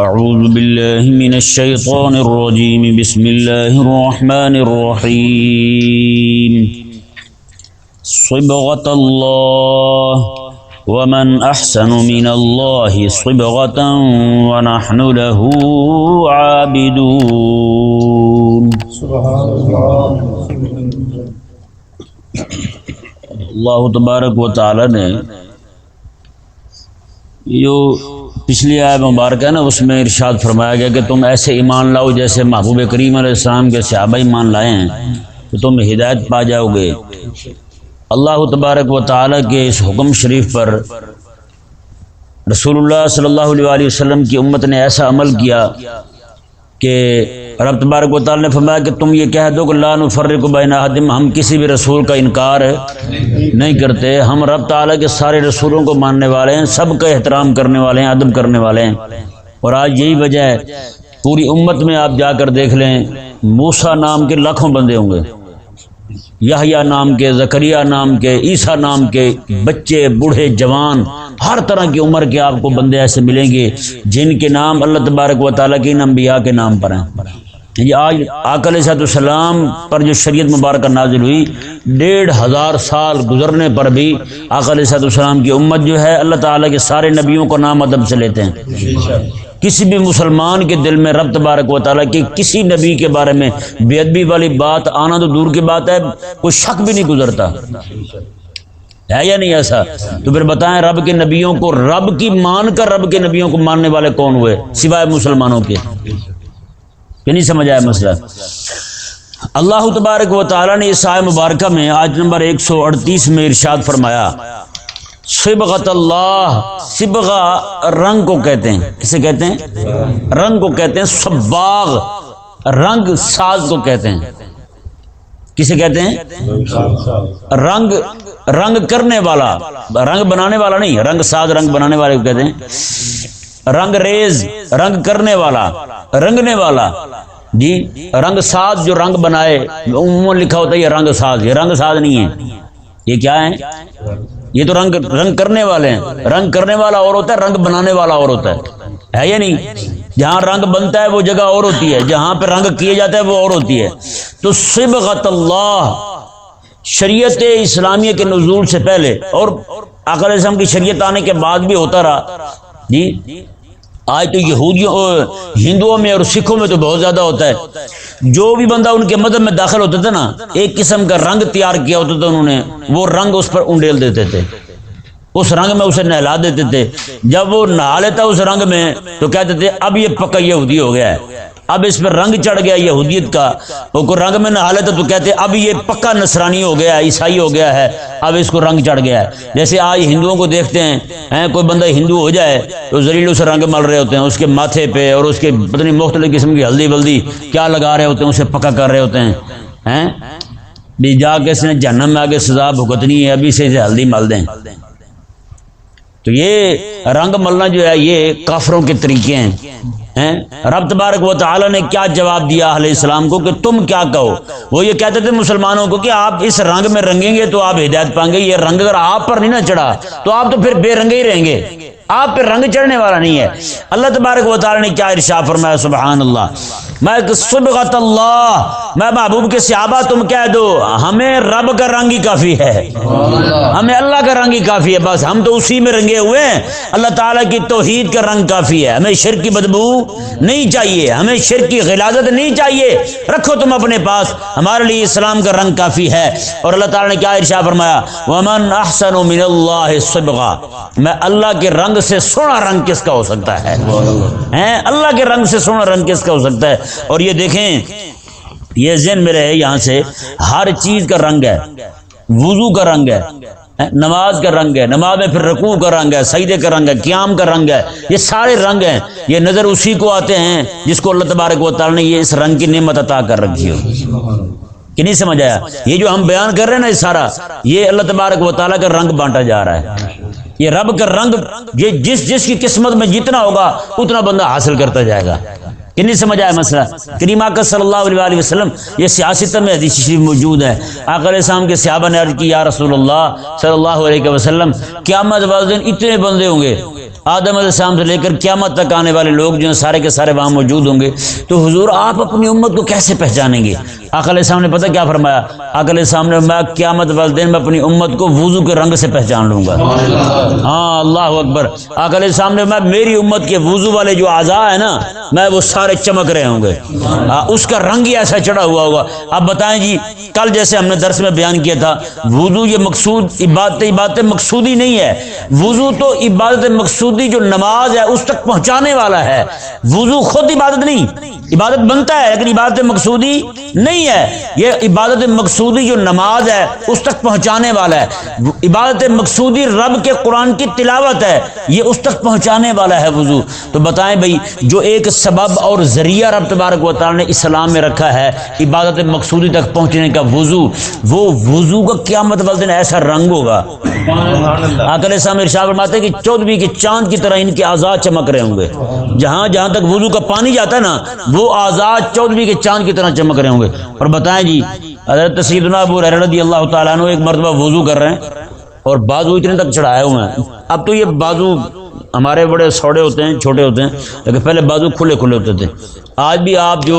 اعوذ باللہ من الشیطان الرجیم بسم اللہ الرحمن الرحیم صبغۃ اللہ ومن احسن من اللہ صبغۃ ونحن له عابدون۔ اللہ تبارک و تعالی نے جو پچھلی آیت مبارکہ ہے نا، اس میں ارشاد فرمایا گیا کہ تم ایسے ایمان لاؤ جیسے محبوب کریم علیہ السلام کے صحابہ ایمان لائے ہیں تو تم ہدایت پا جاؤ گے۔ اللہ تبارک و تعالیٰ کے اس حکم شریف پر رسول اللہ صلی اللہ علیہ وسلم کی امت نے ایسا عمل کیا کہ رب تبارک و تعالیٰ نے فرمایا کہ تم یہ کہہ دو کہ لا نفرق بین احد، ہم کسی بھی رسول کا انکار نہیں کرتے، ہم رب تعالیٰ کے سارے رسولوں کو ماننے والے ہیں، سب کا احترام کرنے والے ہیں، ادب کرنے والے ہیں۔ اور آج یہی وجہ ہے، پوری امت میں آپ جا کر دیکھ لیں، موسیٰ نام کے لاکھوں بندے ہوں گے، یحییٰ نام کے، زکریا نام کے، عیسیٰ نام کے، بچے بوڑھے جوان، ہر طرح کی عمر کے آپ کو بندے ایسے ملیں گے جن کے نام اللہ تبارک و تعالیٰ کے ان انبیاء کے نام پر ہیں۔ یہ آج آقا علیہ السلام پر جو شریعت مبارکہ نازل ہوئی، 1500 سال گزرنے پر بھی آقا علیہ السلام کی امت جو ہے اللہ تعالیٰ کے سارے نبیوں کو نام ادب سے لیتے ہیں۔ کسی بھی مسلمان کے دل میں رب تبارک و تعالیٰ کے کسی نبی کے بارے میں بے ادبی والی بات آنا تو دور کی بات ہے، کوئی شک بھی نہیں گزرتا ہے یا نہیں ایسا؟ تو پھر بتائیں رب کے نبیوں کو رب کی مان کر رب کے نبیوں کو ماننے والے کون ہوئے سوائے مسلمانوں کے؟ کہ نہیں سمجھ آیا مسئلہ؟ اللہ تبارک و تعالیٰ نے اس آیت مبارکہ میں آیت نمبر 138 میں ارشاد فرمایا، صبغۃ اللہ، صبغہ رنگ کو کہتے ہیں، کسے کہتے ہیں؟ رنگ کو کہتے ہیں۔ صباغ رنگ ساز کو کہتے ہیں، کسے کہتے ہیں؟ رنگ کرنے والا، رنگ بنانے والا نہیں، رنگ ساز رنگ بنانے والے کو کہتے ہیں۔ رنگ ریز رنگ کرنے والا، رنگنے والا، جی رنگ ساز جو رنگ بنائے، عموماً لکھا ہوتا ہے یہ رنگ ساز، یہ رنگ ساز نہیں ہے، یہ کیا ہے؟ یہ تو رنگ کرنے والے ہیں۔ رنگ کرنے والا اور ہوتا ہے، رنگ بنانے والا اور ہوتا ہے یا نہیں؟ جہاں رنگ بنتا ہے وہ جگہ اور ہوتی ہے، جہاں پہ رنگ کیے جاتا ہے وہ اور ہوتی ہے۔ تو صبغۃ اللہ شریعت اسلامیہ کے نزول سے پہلے اور آقا علیہ السلام کی شریعت آنے کے بعد بھی ہوتا رہا جی۔ آج تو یہودیوں ہندوؤں میں اور سکھوں میں تو بہت زیادہ ہوتا ہے، جو بھی بندہ ان کے مذہب میں داخل ہوتا تھا نا، ایک قسم کا رنگ تیار کیا ہوتا تھا انہوں نے، وہ رنگ اس پر انڈیل دیتے تھے، اس رنگ میں اسے نہلا دیتے تھے۔ جب وہ نہا لیتا اس رنگ میں تو کہتے تھے اب یہ پکا یہودی ہو گیا ہے، اب اس پر رنگ چڑھ گیا یہودیت کا۔ وہ کو رنگ میں نہا لیتا تو کہتے اب یہ پکا نصرانی ہو گیا ہے، عیسائی ہو گیا ہے، اب اس کو رنگ چڑھ گیا ہے۔ جیسے آج ہندوؤں کو دیکھتے ہیں، کوئی بندہ ہندو ہو جائے تو ذلیلوں سے رنگ مل رہے ہوتے ہیں، اس کے ماتھے پہ اور اس کے پتہ نہیں مختلف قسم کی ہلدی بلدی کیا لگا رہے ہوتے ہیں، اسے پکا کر رہے ہوتے ہیں بھی جا کے اس نے جہنم میں آگے سزا بھگتنی ہے، ابھی سے اسے ہلدی مل دیں۔ تو یہ رنگ ملنا جو ہے یہ کافروں کے طریقے ہیں۔ رب تبارک و تعالی نے کیا جواب دیا علیہ السلام کو کہ تم کیا کہو؟ وہ یہ کہتے تھے مسلمانوں کو کہ آپ اس رنگ میں رنگیں گے تو آپ ہدایت پائیں گے، یہ رنگ اگر آپ پر نہیں نہ چڑھا تو آپ تو پھر بے رنگے ہی رہیں گے، آپ پہ رنگ چڑھنے والا نہیں ہے۔ اللہ تبارک و تعالی نے کیا ارشاد فرمایا، سبحان اللہ، میں صبغۃ اللہ، میں محبوب کے صحابہ تم کہہ دو ہمیں رب کا رنگ ہی کافی ہے، ہمیں اللہ کا رنگ ہی کافی ہے، بس ہم تو اسی میں رنگے ہوئے ہیں۔ اللہ تعالیٰ کی توحید کا رنگ کافی ہے، ہمیں شرک کی بدبو نہیں چاہیے، ہمیں شرک کی غلاظت نہیں چاہیے، رکھو تم اپنے پاس، ہمارے لیے اسلام کا رنگ کافی ہے۔ اور اللہ تعالیٰ نے کیا ارشاد فرمایا، ومن احسن من اللہ صبغہ، میں اللہ کے رنگ سے سونا رنگ کس کا ہو سکتا ہے؟ اللہ کے رنگ سے سونا رنگ کس کا ہو سکتا ہے؟ اور یہ دیکھیں، یہ ذہن میں رہے یہاں سے، ہر چیز کا رنگ ہے، وضو کا رنگ ہے، نماز کا رنگ ہے، نماز میں پھر رکوع کا رنگ ہے، سجدے کا رنگ ہے، قیام کا رنگ ہے، یہ سارے رنگ ہیں، یہ نظر اسی کو آتے ہیں جس کو اللہ تبارک و تعالی نے یہ اس رنگ کی نعمت عطا کر رکھی ہو۔ کہ نہیں سمجھ آیا؟ یہ جو ہم بیان کر رہے ہیں نا، یہ سارا یہ اللہ تبارک و تعالی کا رنگ بانٹا جا رہا ہے، یہ رب کا رنگ، یہ جس کی قسمت میں جتنا ہوگا اتنا بندہ حاصل کرتا جائے گا۔ کہ نہیں سمجھ آیا مسئلہ؟ کریم آقا صلی اللہ علیہ وسلم، یہ سیاست میں حدیث شریف موجود ہے، آقا علیہ السلام کے صحابہ نے عرض کی یا رسول اللہ صلی اللہ علیہ وسلم، قیامت والے دن اتنے بندے ہوں گے آدم علیہ السلام سے لے کر قیامت تک آنے والے لوگ جو ہیں سارے کے سارے وہاں موجود ہوں گے، تو حضور آپ اپنی امت کو کیسے پہچانیں گے؟ آقا علیہ السلام نے پتہ کیا فرمایا؟ آقا علیہ السلام نے فرمایا قیامت والے دن میں اپنی امت کو وضو کے رنگ سے پہچان لوں گا۔ ہاں اللہ اکبر۔ آقا علیہ السلام نے فرمایا میری امت کے وضو والے جو اعضاء ہیں نا، میں وہ سارے چمک رہے ہوں گے، اس کا رنگ ہی ایسا چڑھا ہوا ہوگا۔ اب بتائیں جی، کل جیسے ہم نے درس میں بیان کیا تھا، وضو یہ مقصود عبادت مقصودی نہیں ہے، وضو تو عبادت مقصودی جو نماز ہے اس تک پہنچانے والا ہے۔ وضو خود عبادت نہیں، عبادت بنتا ہے لیکن عبادت مقصودی نہیں ہے۔ یہ عبادت مقصودی جو نماز ہے اس تک پہنچانے والا ہے۔ عبادت مقصودی رب کے قرآن کی تلاوت ہے، یہ اس تک پہنچانے والا ہے وضو۔ تو بتائیں بھائی، جو ایک سبب اور ذریعہ رب تبارک و تعالی نے اسلام میں رکھا ہے عبادت مقصودی تک پہنچنے کا، وضو، وہ وضو کا قیامت والے دن ایسا رنگ ہوگا۔ آقا علیہ السلام ارشاد فرماتے ہیں کہ 14ویں کے چاند کی طرح ان کے اعضاء چمک رہے ہوں گے۔ جہاں جہاں تک وضو کا پانی جاتا ہے نا، وہ اعضاء 14ویں کے چاند کی طرح چمک رہے ہوں گے۔ اور بتائیں جی، حضرت سیدنا ابو ہریرہ رضی اللہ تعالیٰ عنہ ایک مرتبہ وضو کر رہے ہیں اور بازو اتنے تک چڑھائے ہوئے ہیں۔ اب تو یہ بازو ہمارے بڑے سوڑے ہوتے ہیں، چھوٹے ہوتے ہیں، لیکن پہلے بازو کھلے کھلے ہوتے تھے۔ آج بھی آپ جو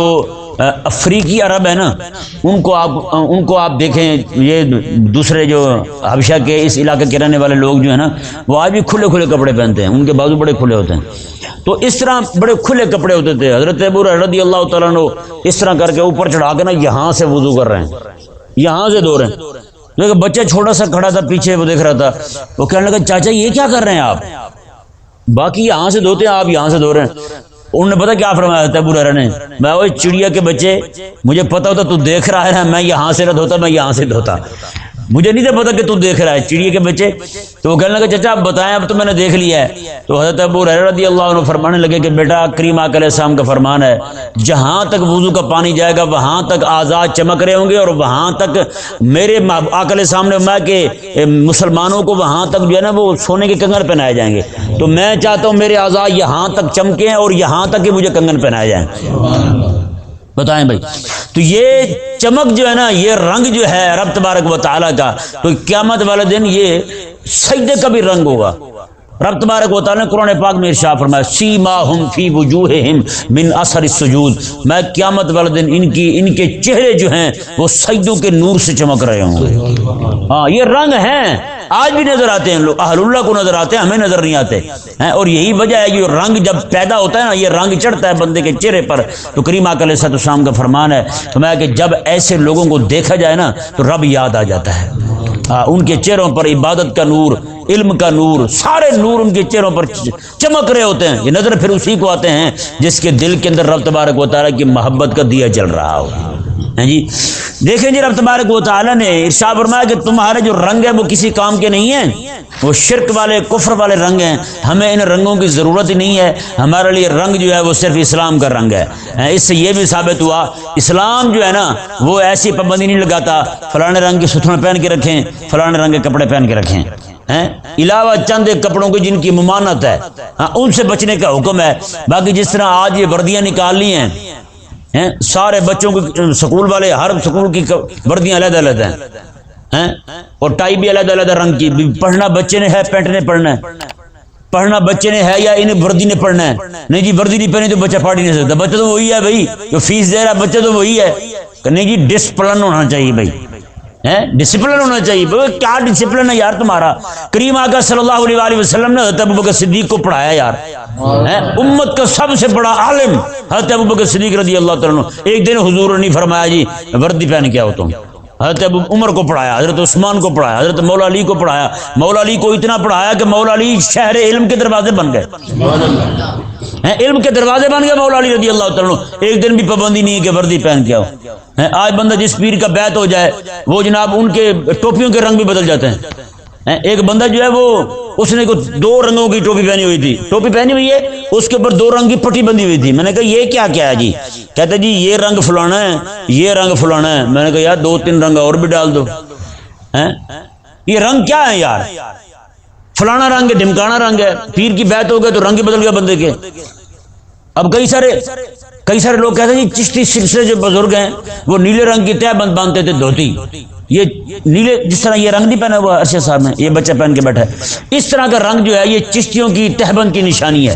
افریقی عرب ہے نا، ان کو آپ دیکھیں، یہ دوسرے جو حبشہ کے اس علاقے کے رہنے والے لوگ جو ہیں نا، وہ آج بھی کھلے کھلے کپڑے پہنتے ہیں، ان کے بازو بڑے کھلے ہوتے ہیں۔ تو اس طرح بڑے کھلے کپڑے ہوتے تھے۔ حضرت ابو ہریرہ رضی اللہ تعالیٰ عنہ اس طرح کر کے اوپر چڑھا کے نا یہاں سے وضو کر رہے ہیں، یہاں سے دھو رہے ہیں۔ لیکن بچہ چھوٹا سا کھڑا تھا پیچھے، وہ دیکھ رہا تھا، وہ کہنے لگا چاچا یہ کیا کر رہے ہیں آپ؟ باقی یہاں سے دھوتے ہیں، آپ یہاں سے دھو رہے ہیں۔ انہوں نے پتہ کیا فرمایا تھا ابو ہریرہ نے؟ میں وہ چڑیا کے بچے، مجھے پتا ہوتا تو دیکھ رہا ہے نا، میں یہاں سے نہ دھوتا، میں یہاں سے دھوتا، مجھے نہیں تھا پتا کہ تو دیکھ رہا ہے، چڑیا کے بچے۔ تو وہ کہنے لگا چچا آپ بتائیں، اب تو میں نے دیکھ لیا ہے۔ تو حضرت ابو ہریرہ رضی اللہ عنہ فرمانے لگے کہ بیٹا، کریم آقا علیہ السلام کا فرمان ہے، جہاں تک وضو کا پانی جائے گا وہاں تک اعضاء چمک رہے ہوں گے، اور وہاں تک میرے آقا علیہ السلام نے فرمایا کہ مسلمانوں کو وہاں تک جو ہے نا وہ سونے کے کنگن پہنائے جائیں گے۔ تو میں چاہتا ہوں میرے اعضاء یہاں تک چمکیں اور یہاں تک کہ مجھے کنگن پہنائے جائیں۔ بتائیں بھائی، تو یہ چمک جو ہے نا، یہ رنگ جو ہے رب تبارک و تعالیٰ کا، تو قیامت والے دن یہ سجدے کا بھی رنگ ہوگا۔ رب تبارک و تعالیٰ نے قرآن پاک میں ارشاد فرمایا سیماہم فی وجوہہم من اثر السجود، میں قیامت والے دن ان کے چہرے جو ہیں وہ سجدوں کے نور سے چمک رہے ہوں گے۔ ہاں، یہ رنگ ہیں، آج بھی نظر آتے ہیں، لوگ اہل اللہ کو نظر آتے ہیں، ہمیں نظر نہیں آتے ہیں۔ اور یہی وجہ ہے یہ رنگ جب پیدا ہوتا ہے نا، یہ رنگ چڑھتا ہے بندے کے چہرے پر، تو کریم آقا علیہ السلام کا فرمان ہے فرمایا کہ جب ایسے لوگوں کو دیکھا جائے نا تو رب یاد آ جاتا ہے۔ ان کے چہروں پر عبادت کا نور، علم کا نور، سارے نور ان کے چہروں پر چمک رہے ہوتے ہیں۔ یہ نظر پھر اسی کو آتے ہیں جس کے دل کے اندر رب تبارک و تعالیٰ کی محبت کا دیا جل رہا ہو۔ جی دیکھیں جی، رب تبارک و تعالیٰ نے ارشاد فرمایا کہ تمہارے جو رنگ ہیں وہ کسی کام کے نہیں ہیں، وہ شرک والے، کفر والے رنگ ہیں، ہمیں ان رنگوں کی ضرورت ہی نہیں ہے، ہمارے لیے رنگ جو ہے وہ صرف اسلام کا رنگ ہے۔ اس سے یہ بھی ثابت ہوا اسلام جو ہے نا وہ ایسی پابندی نہیں لگاتا فلانے رنگ کی ستون پہن کے رکھیں، فلانے رنگ کے کپڑے پہن کے رکھیں، علاوہ چند ایک کپڑوں کی جن کی ممانعت ہے، ان سے بچنے کا حکم ہے۔ باقی جس طرح آج یہ وردیاں نکال لی ہیں، سارے بچوں کی، سکول والے ہر سکول کی وردیاں علیحدہ علیحدہ ہیں، اور ٹائی بھی علیحدہ علیحدہ رنگ کی۔ پڑھنا بچے نے ہے، پینٹ نے پڑھنا ہے، پڑھنا بچے نے ہے یا انہیں وردی نے پڑھنا ہے؟ نہیں جی، وردی نہیں پہنی تو بچہ پڑھ ہی نہیں سکتا، بچہ تو وہی ہے بھائی جو فیس دے رہا، بچہ تو وہی ہے۔ نہیں جی، ڈسپلن ہونا چاہیے بھائی، ڈسپلن ہونا چاہیے۔ کیا ڈسپلن ہے یار تمہارا؟ کریم آقا صلی اللہ علیہ وآلہ وسلم نے حضرت ابوبکر صدیق کو پڑھایا یار، امت کا سب سے بڑا عالم حضرت ابوبکر صدیق رضی اللہ تعالیٰ عنہ۔ ایک دن حضور نے فرمایا جی وردی پہن کے آؤ تم، حضرت ابو عمر کو پڑھایا، حضرت عثمان کو پڑھایا، حضرت مولا علی کو پڑھایا، مولا علی کو اتنا پڑھایا کہ مولا علی شہر علم کے دروازے بن گئے، علم کے دروازے بن گئے مولا علی رضی اللہ تعالیٰ عنہ۔ ایک دن بھی پابندی نہیں ہے کہ وردی پہن کے آؤ۔ آج بندہ جس پیر کا بیعت ہو جائے وہ جناب ان کے ٹوپیوں کے رنگ بھی بدل جاتے ہیں۔ ایک بندہ جو ہے وہ اس نے دو رنگوں کی ٹوپی پہنی ہوئی تھی، ٹوپی پہنی ہوئی ہے، اس کے اوپر دو رنگ کی پٹی بندھی ہوئی تھی۔ میں نے کہا یہ کیا کیا ہے جی؟ کہتے جی یہ رنگ فلانا ہے، یہ رنگ فلانا ہے۔ میں نے کہا یار دو تین رنگ اور بھی ڈال دو، یہ رنگ کیا ہے یار؟ فلانا رنگ ہے، ڈھمکانا رنگ ہے، پیر کی بیعت ہو گئے تو رنگ ہی بدل گیا بندے کے۔ اب کئی سارے لوگ کہتے ہیں جی چشتی سلسلے جو بزرگ ہیں وہ نیلے رنگ کی تہ بند باندھتے تھے دھوتی، یہ نیلے جس طرح یہ رنگ نہیں پہنا ہوا ارشد صاحب نے، یہ بچہ پہن کے بیٹھا ہے، اس طرح کا رنگ جو ہے یہ چشتیوں کی تہبند کی نشانی ہے۔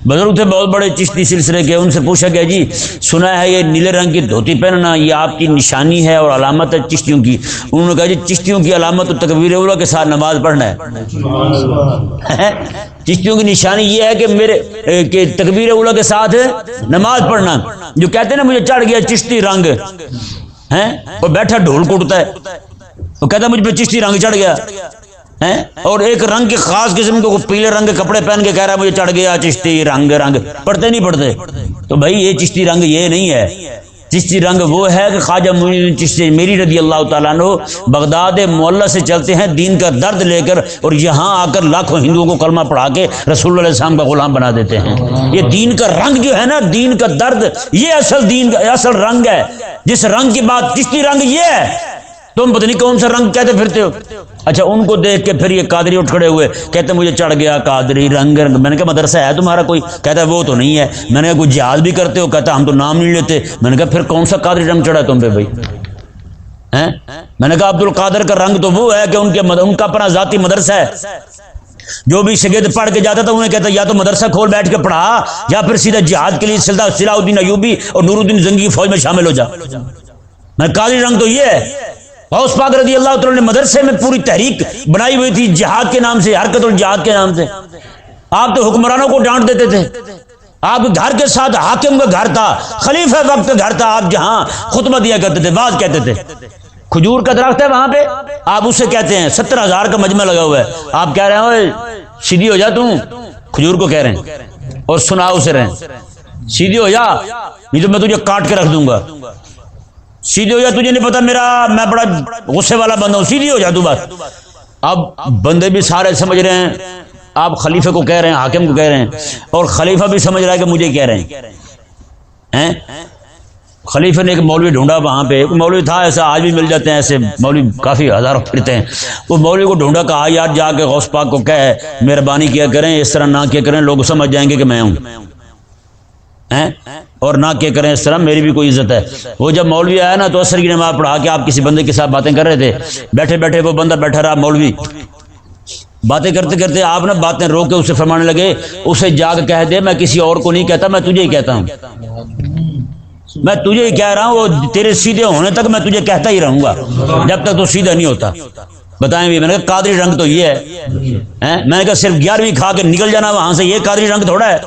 بزرگ تھے بہت بڑے چشتی سلسلے کے، ان سے پوچھا گیا جی سنا ہے یہ نیلے رنگ کی دھوتی پہننا یہ آپ کی نشانی ہے اور علامت ہے چشتیوں کی؟ انہوں نے کہا جی چشتیوں کی علامت تو تکبیر اولیٰ کے ساتھ نماز پڑھنا ہے۔ چشتیوں کی نشانی یہ ہے کہ میرے کہ تکبیر اولیٰ کے ساتھ نماز پڑھنا۔ جو کہتے ہیں نا مجھے چڑھ گیا چشتی رنگ ہیں، وہ بیٹھا ڈھول کوٹتا ہے، وہ کہتا ہے مجھ پہ چشتی رنگ چڑھ گیا ہے، اور ایک رنگ کی خاص قسم کو پیلے رنگ کے کپڑے پہن کے کہہ رہا ہے مجھے چڑھ گیا چشتی رنگ۔ پڑھتے نہیں پڑھتے؟ تو بھائی یہ چشتی رنگ یہ نہیں ہے، چشتی رنگ وہ ہے کہ خواجہ معین الدین چشتی میری رضی اللہ تعالیٰ عنہ بغداد معلیٰ سے چلتے ہیں دین کا درد لے کر، اور یہاں آ کر لاکھوں ہندوؤں کو کلمہ پڑھا کے رسول اللہ علیہ السلام کا غلام بنا دیتے ہیں۔ یہ دین کا رنگ جو ہے نا، دین کا درد، یہ اصل دین کا اصل رنگ ہے۔ جس رنگ کی بات چشتی رنگ یہ ہے، تم پتہ نہیں کون سا رنگ کہتے پھرتے ہو۔ اچھا ان کو دیکھ کے پھر یہ قادری اٹھ کھڑے ہوئے، کہتے مجھے چڑھ گیا قادری رنگ۔ میں نے کہا مدرسہ ہے تمہارا کوئی؟ کہتا ہے وہ تو نہیں ہے۔ میں نے کہا کوئی جہاد بھی کرتے ہو؟ کہتا ہم تو نام نہیں لیتے۔ میں نے کہا پھر کون سا قادری رنگ چڑھا تم پہ بھائی؟ میں نے کہا عبد القادر کا رنگ تو وہ ہے کہ ان کا اپنا ذاتی مدرسہ ہے، جو بھی شاگرد پڑھ کے جاتا تھا انہیں کہتا یا تو مدرسہ کھول بیٹھ کے پڑھا یا پھر سیدھا جہاد کے لیے صلاح الدین ایوبی اور نور الدین زنگی کی فوج میں شامل ہو جا۔ میں قادری رنگ تو یہ ہے۔ غوث پاک رضی اللہ تعالیٰ نے مدرسے میں پوری تحریک بنائی ہوئی تھی جہاد کے نام سے، حرکت الجہاد کے نام سے۔ آپ تو حکمرانوں کو ڈانٹ دیتے تھے، آپ کے گھر کے ساتھ حاکم کا گھر تھا، خلیفہ وقت کا گھر تھا، آپ جہاں خطبہ دیا کرتے تھے، واز کہتے تھے۔ کھجور کا درخت ہے وہاں پہ، آپ اسے کہتے ہیں 70,000 کا مجمع لگا ہوا ہے، آپ کہہ رہے ہیں اوے سیدھی ہو جا، تم کھجور کو کہہ رہے ہیں اور سنا اسے رہے ہیں سیدھی ہو جا نہیں تو میں تجھے کاٹ کے رکھ دوں گا، سیدھی ہو جا، تجھے نہیں پتا میں بڑا غصے والا بندہ ہوں، سیدھی ہو جا تو بس۔ اب بندے بھی سارے سمجھ رہے ہیں آپ خلیفہ کو کہہ رہے ہیں، حاکم کو کہہ رہے ہیں، اور خلیفہ بھی سمجھ رہا ہے کہ مجھے کہہ رہے ہیں۔ خلیفہ نے ایک مولوی ڈھونڈا، وہاں پہ ایک مولوی تھا، ایسا آج بھی مل جاتے ہیں ایسے مولوی، کافی ہزاروں پھرتے ہیں۔ وہ مولوی کو ڈھونڈا، کہا یار جا کے غوث پاک کو کہے مہربانی کیا کریں، اس طرح نہ کیا کریں، لوگ سمجھ جائیں گے کہ میں ہوں، اور نہ کیا کریں اس طرح، میری بھی کوئی عزت ہے۔ وہ جب مولوی آیا نا تو عصر کی نماز پڑھا کے آپ کسی بندے کے ساتھ باتیں کر رہے تھے، بیٹھے بیٹھے وہ بندہ بیٹھا رہا، مولوی باتیں کرتے کرتے آپ نا باتیں روک کے اسے فرمانے لگے، اسے جا کے کہہ دے میں کسی اور کو نہیں کہتا، میں تجھے ہی کہتا ہوں، میں تجھے ہی کہہ رہا ہوں، وہ تیرے سیدھے ہونے تک میں تجھے کہتا ہی رہوں گا جب تک تو سیدھا نہیں ہوتا۔ بتائیں بھی، میں نے کہا قادری رنگ تو یہ ہے، میں نے کہا صرف 11ویں کھا کے نکل جانا وہاں سے، یہ قادری رنگ تھوڑا ہے۔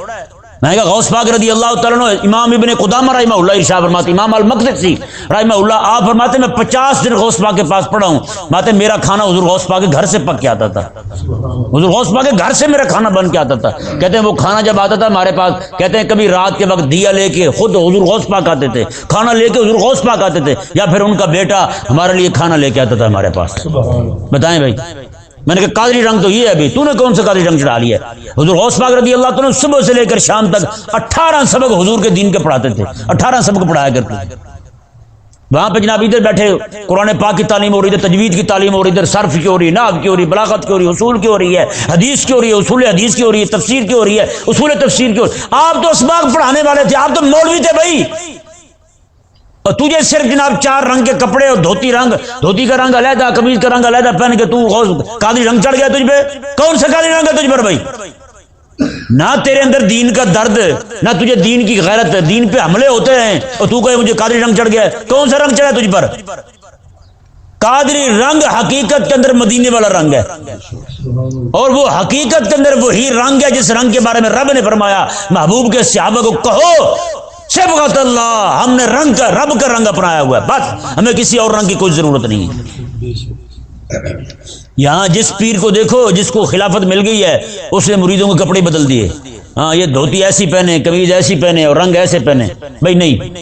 میں نے کہا غوث پاک رضی اللہ تعالیٰ عنہ، امام ابن قدامہ رحمہ اللہ ارشاد فرماتے، امام المقدسی رحمہ اللہ آپ فرماتے میں 50 دن غوث پاک کے پاس پڑھا ہوں، ماتے میرا کھانا حضور غوث پاک کے گھر سے پک کے آتا تھا، حضور غوث پاک کے گھر سے میرا کھانا بن کے آتا تھا۔ کہتے ہیں وہ کھانا جب آتا تھا ہمارے پاس، کہتے ہیں کبھی رات کے وقت دیا لے کے خود حضور غوث پاک آتے تھے، کھانا لے کے حضور غوث پاک آتے تھے، یا پھر ان کا بیٹا ہمارے لیے کھانا لے کے آتا تھا ہمارے پاس۔ بتائیں بھائی، میں نے کہا قادری رنگ تو یہ ہے، تو نے کون سا قادری رنگ چڑھا لیا؟ حضور غوث پاک رضی اللہ تعالیٰ صبح سے لے کر شام تک 18 سبق حضور کے دین کے پڑھاتے تھے، 18 سبق پڑھایا کرتے تھے۔ وہاں پہ جناب ادھر بیٹھے قرآن پاک کی تعلیم ہو رہی ہے، تجوید کی تعلیم ہو رہی ہے، ادھر صرف کی ہو رہی ہے، نحو کی ہو رہی ہے، بلاغت کی ہو رہی ہے، اصول کی ہو رہی ہے، حدیث کی ہو رہی ہے، اصول حدیث کی ہو رہی ہے، تفسیر کی ہو رہی ہے، اصول تفسیر کی ہو رہی ہے۔ آپ تو اسباق پڑھانے والے تھے، آپ تو مولوی تھے بھائی، اور تجھے صرف جناب 4 رنگ کے کپڑے اور دھوتی کا رنگ علیحدہ، قمیض کا رنگ علیحدہ پہن کے تو قادری رنگ چڑھ گیا تجھ پہ؟ کون سا قادری رنگ ہے تجھ پر بھائی؟ نہ تیرے اندر دین کا درد، نہ تجھے دین کی غیرت، دین پہ حملے ہوتے ہیں اور تو کہے مجھے قادری رنگ چڑھ گیا ہے۔ کون سا رنگ چڑھا تجھ پر؟ قادری رنگ حقیقت کے اندر مدینے والا رنگ ہے، اور وہ حقیقت کے اندر وہی رنگ ہے جس رنگ کے بارے میں رب نے فرمایا محبوب کے صحابہ کو کہو صبغۃ اللہ، ہم نے رنگ کا رب کا رنگ اپنایا ہوا ہے، بس ہمیں کسی اور رنگ کی کوئی ضرورت نہیں ہے۔ یہاں جس پیر کو دیکھو جس کو خلافت مل گئی ہے، اس نے مریدوں کے کپڑے بدل دیے، ہاں یہ دھوتی ایسی پہنے، قمیض ایسی پہنے اور رنگ ایسے پہنے، بھائی نہیں،